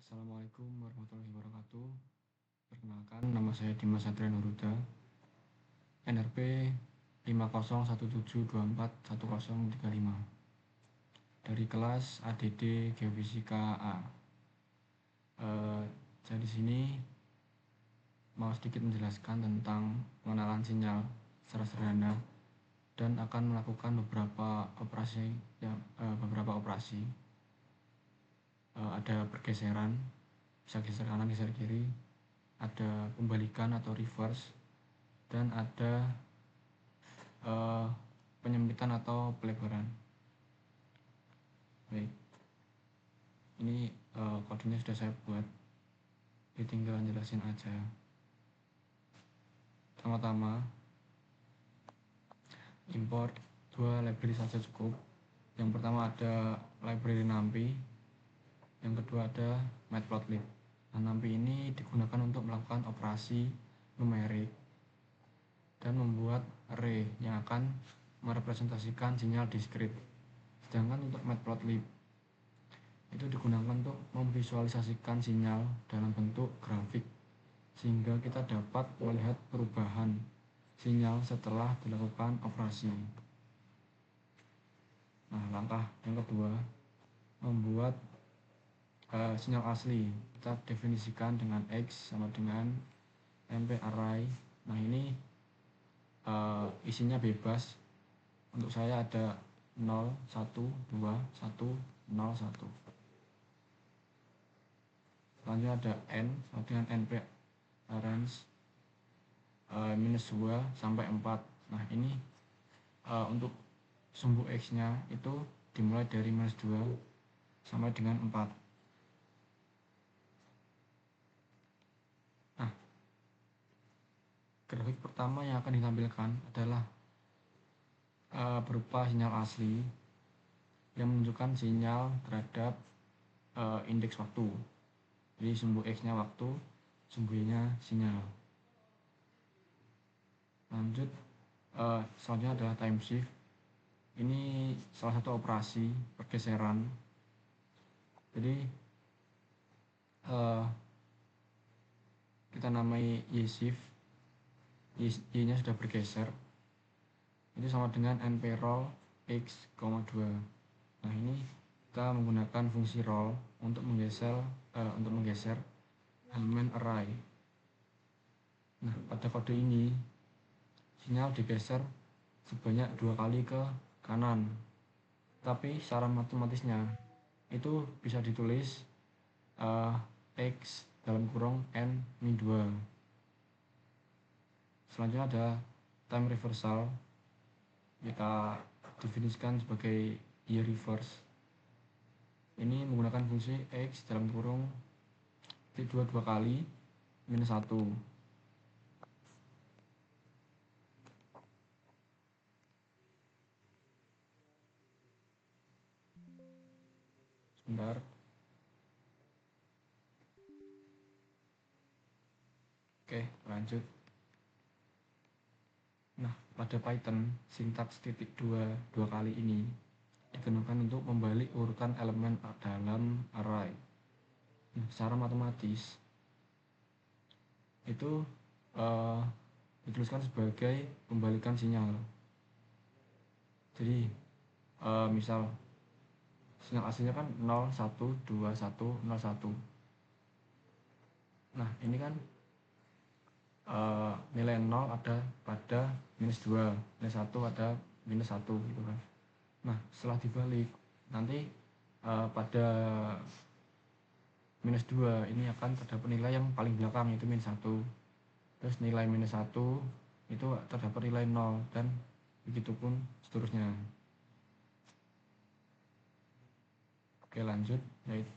Assalamualaikum warahmatullahi wabarakatuh. Perkenalkan, nama saya Dimas Satria Nuruda, NRP 5017241035 dari kelas ADD Geofisika A. Saya di sini mau sedikit menjelaskan tentang pengenalan sinyal secara sederhana dan akan melakukan beberapa operasi. Ada pergeseran, bisa geser kanan, geser kiri, ada pembalikan atau reverse, dan ada penyempitan atau pelebaran. Baik, ini kodenya sudah saya buat, jadi tinggal jelasin aja. Pertama-tama, import 2 library saja cukup. Yang pertama ada library NumPy, yang kedua ada matplotlib. Nah, NumPy ini digunakan untuk melakukan operasi numerik dan membuat array yang akan merepresentasikan sinyal diskrit. Sedangkan untuk matplotlib itu digunakan untuk memvisualisasikan sinyal dalam bentuk grafik sehingga kita dapat melihat perubahan sinyal setelah dilakukan operasi. Nah, langkah yang kedua, membuat sinyal asli. Kita definisikan dengan X sama dengan MP array. Nah, ini isinya bebas. Untuk saya ada 0, 1, 2, 1, 0, 1. Selanjutnya ada N sama dengan NP range -2 sampai 4. Nah, ini untuk sumbu X nya itu dimulai dari -2 sampai dengan 4. Nah, grafik pertama yang akan ditampilkan adalah berupa sinyal asli yang menunjukkan sinyal terhadap indeks waktu. Jadi sumbu X nya waktu, sumbu Y nya sinyal. Lanjut, selanjutnya adalah time shift. Ini salah satu operasi pergeseran. Jadi kita namai Y shift, Y nya sudah bergeser. Itu sama dengan NP roll X, 2. Nah, ini kita menggunakan fungsi roll untuk menggeser elemen array. Nah, pada kode ini sinyal digeser sebanyak 2 kali ke kanan, tapi secara matematisnya itu bisa ditulis X dalam kurung N-2. Selanjutnya ada time reversal, kita definisikan sebagai Y reverse. Ini menggunakan fungsi X dalam kurung T2 2 kali -1. Sebentar. Oke, lanjut. Nah, pada Python, sintaks "2 kali ini digunakan untuk membalik urutan elemen dalam array. Nah, secara matematis itu dituliskan sebagai pembalikan sinyal. Jadi misal sinyal aslinya kan 0, 1, 2, 1, 0, 1. Nah, ini kan nilai 0 ada pada -2, nilai 1 ada -1 gitu kan. Nah, setelah dibalik nanti pada -2 ini akan terdapat nilai yang paling belakang, yaitu -1. Terus nilai -1 itu terdapat nilai 0 dan begitupun seterusnya. Oke, lanjut. Yaitu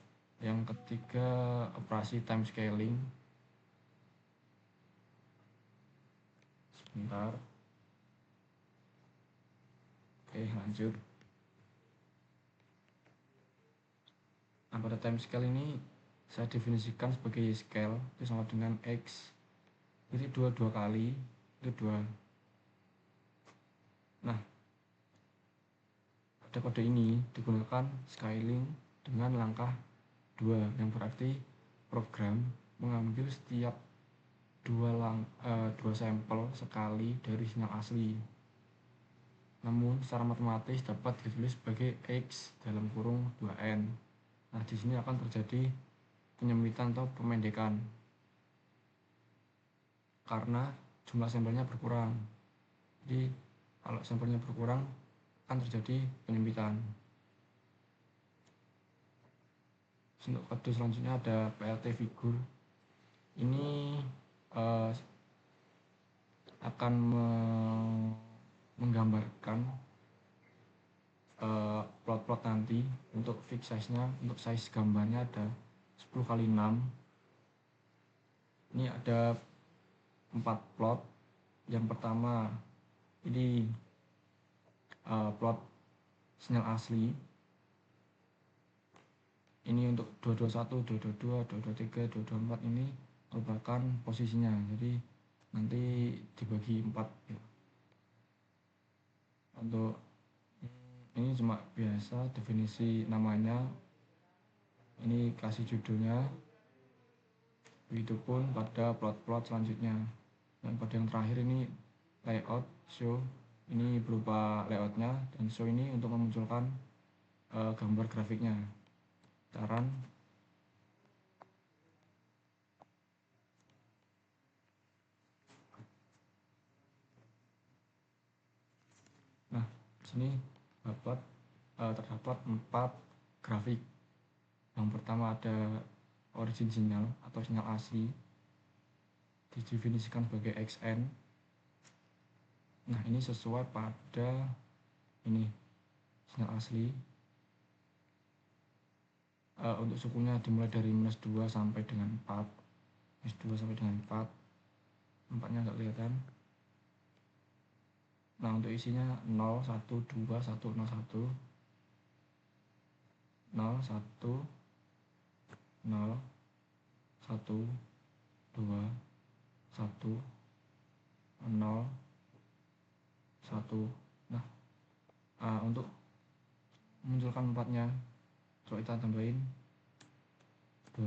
yang ketiga, operasi time scaling. Sebentar. Oke, lanjut. Nah, pada time scale ini saya definisikan sebagai scale itu sama dengan X, jadi 2 kali, itu 2. Nah, pada kode ini digunakan scaling dengan langkah 2, yang berarti program mengambil setiap dua sampel sekali dari sinyal asli. Namun secara matematis dapat ditulis sebagai X dalam kurung 2N. Nah, di sini akan terjadi penyempitan atau pemendekan karena jumlah sampelnya berkurang. Jadi kalau sampelnya berkurang akan terjadi penyempitan. Untuk kode selanjutnya ada PLT figur. Ini akan menggambarkan plot-plot nanti. Untuk fix size-nya, untuk size gambarnya ada 10x6. Ini ada 4 plot. Yang pertama ini plot sinyal asli. Ini untuk 221, 222, 223, 224 ini merupakan posisinya. Jadi nanti dibagi 4 ya. Untuk ini cuma biasa definisi namanya. Ini kasih judulnya. Begitupun pada plot-plot selanjutnya. Dan pada yang terakhir ini layout show. Ini berupa layoutnya, dan show ini untuk memunculkan gambar grafiknya. Taran. Nah, di sini terdapat 4 grafik. Yang pertama ada origin sinyal atau sinyal asli, didefinisikan sebagai XN. Nah, ini sesuai pada ini sinyal asli. Untuk sukunya dimulai dari -2 sampai dengan 4. -2 sampai dengan 4. 4-nya nggak kelihatan. Nah, untuk isinya 0, 1, 2, 1, 0, 1, 0, 1, 0, 1, 2, 1, 0, 1. Nah, untuk memunculkan 4-nya, coba kita tambahin 2.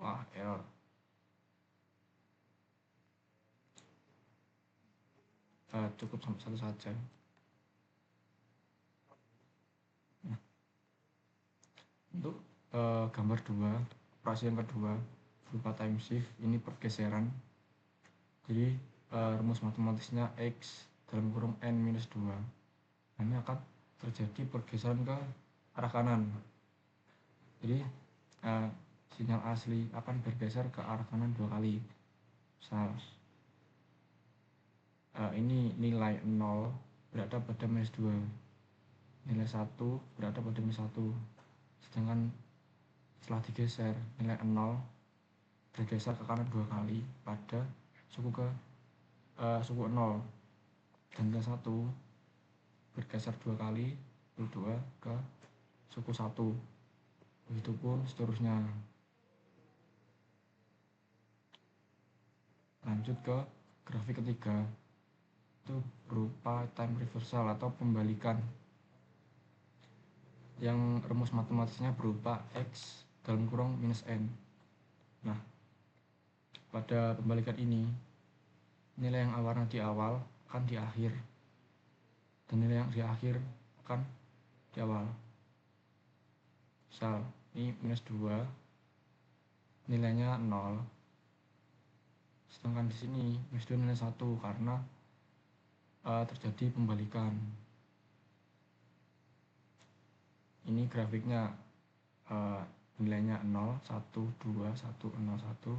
Wah, error. Cukup sampai 1 saja. Nah, untuk gambar 2, operasi yang kedua berupa time shift, ini pergeseran. Jadi rumus matematisnya X dalam kurung N-2. Ini akan terjadi pergeseran ke arah kanan. Jadi sinyal asli akan bergeser ke arah kanan 2 kali. Misal ini nilai 0 berada pada -2, nilai 1 berada pada -1. Sedangkan setelah digeser, nilai 0 bergeser ke kanan 2 kali pada suku 0, dan nilai 1 bergeser 2 kali, 2 ke suku 1. Begitupun seterusnya. Lanjut ke grafik ketiga, itu berupa time reversal atau pembalikan, yang rumus matematisnya berupa X dalam kurung -N. Nah, pada pembalikan ini nilai yang warna di awal akan di akhir, dan nilai yang di akhir akan di awal. Misal ini -2, nilainya 0, sedangkan di sini -2 nilai 1 karena terjadi pembalikan. Ini grafiknya nilainya 0, 1, 2, 1, 0, 1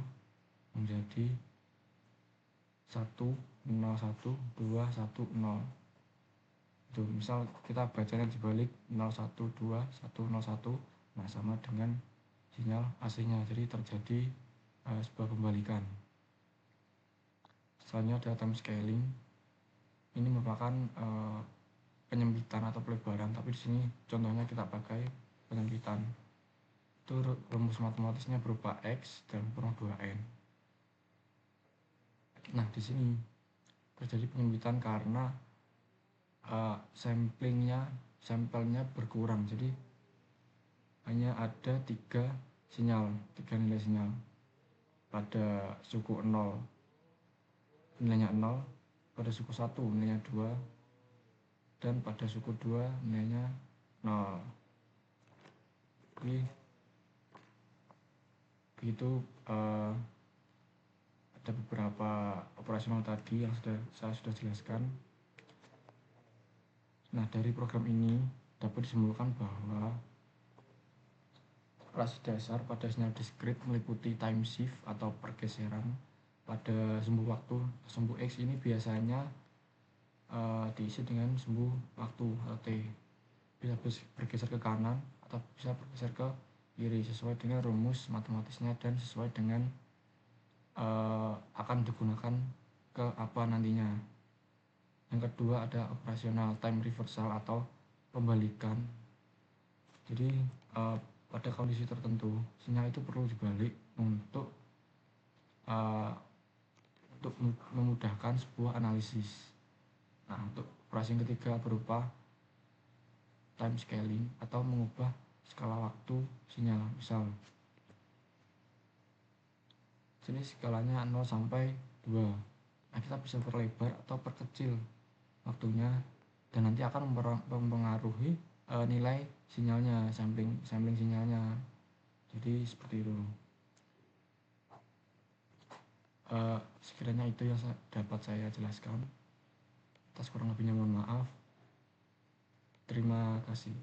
menjadi 1, 0, 1, 2, 1, 0. Itu misal kita bacanya dibalik 0, 1, 2, 1, 0, 1. Nah, sama dengan sinyal aslinya. Jadi terjadi sebuah pembalikan. Selanjutnya ada time scaling. Ini merupakan penyempitan atau pelebaran, tapi di sini contohnya kita pakai penyempitan. Itu rumus matematisnya berupa X dalam kurung 2N. Nah, di sini terjadi penyempitan karena sampelnya berkurang. Jadi hanya ada tiga nilai sinyal. Pada suku 0 nilainya 0, pada suku 1 nilainya 2, dan pada suku 2 nilainya 0. Jadi begitu ada beberapa operasional tadi yang saya sudah jelaskan. Nah, dari program ini dapat disimpulkan bahwa operasi dasar pada sinyal diskrit meliputi time shift atau pergeseran pada sumbu waktu. Sumbu X ini biasanya diisi dengan sumbu waktu atau T. Bisa bergeser ke kanan atau bisa bergeser ke kiri sesuai dengan rumus matematisnya dan sesuai dengan akan digunakan ke apa nantinya. Yang kedua ada operasional time reversal atau pembalikan. Jadi pada kondisi tertentu sinyal itu perlu dibalik untuk memudahkan sebuah analisis. Nah, untuk operasi yang ketiga berupa time scaling atau mengubah skala waktu sinyal. Misal jenis skalanya 0 sampai 2. Nah, kita bisa perlebar atau perkecil waktunya dan nanti akan mempengaruhi nilai sinyalnya, sampling sinyalnya. Jadi seperti itu. Sekiranya itu yang dapat saya jelaskan. Atas kurang lebihnya mohon maaf. Terima kasih.